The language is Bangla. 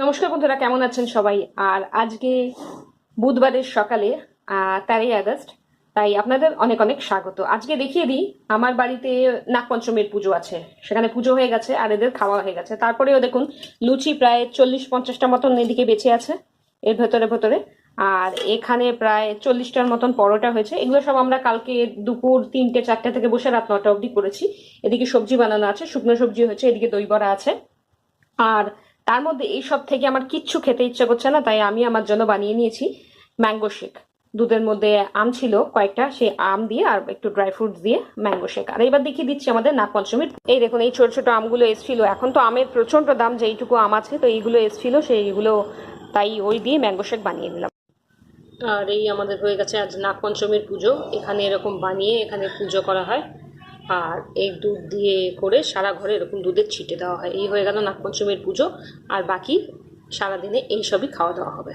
নমস্কার বন্ধুরা, কেমন আছেন সবাই? আর আজকে বুধবারের সকালে 13ই আগস্ট, তাই আপনাদের অনেক অনেক স্বাগত। আজকে দেখিয়ে দিই, আমার বাড়িতে নাগপঞ্চমীর পুজো আছে, সেখানে পুজো হয়ে গেছে আর এদের খাওয়া হয়ে গেছে। তারপরেও দেখুন, লুচি প্রায় 40-50টা মতন এদিকে বেঁচে আছে এর ভেতরে ভেতরে। আর এখানে প্রায় 40টার মতন পরোটা হয়েছে। এগুলো সব আমরা কালকে দুপুর 3টে-4টে থেকে বসে রাত 9টা অবধি করেছি। এদিকে সবজি বানানো আছে, শুকনো সবজি হয়েছে, এদিকে দই বড়া আছে। আর তার মধ্যে এইসব থেকে আমার কিচ্ছু খেতে ইচ্ছে করছে না, তাই আমি আমার জন্য বানিয়ে নিয়েছি ম্যাঙ্গো শেক। দুধের মধ্যে আম ছিল কয়েকটা, সেই আম দিয়ে আর একটু ড্রাই ফ্রুটস দিয়ে ম্যাঙ্গো শেক। আর এবার দেখিয়ে দিচ্ছি আমাদের নাগপঞ্চমীর। এই দেখুন, এই ছোট ছোট আমগুলো এসছিল। এখন তো আমের প্রচন্ড দাম, যেইটুকু আম আছে তো এইগুলো এসছিল সেইগুলো, তাই ওই দিয়ে ম্যাঙ্গো শেক বানিয়ে দিলাম। আর এই আমাদের হয়ে গেছে আজ নাগপঞ্চমীর পুজো। এখানে এরকম বানিয়ে এখানে পুজো করা হয়, আর এই দুধ দিয়ে করে সারা ঘরে এরকম দুধের ছিটে দেওয়া হয়। এই হয়ে গেল নাগপঞ্চমীর পুজো। আর বাকি সারাদিনে এইসবই খাওয়া দাওয়া হবে।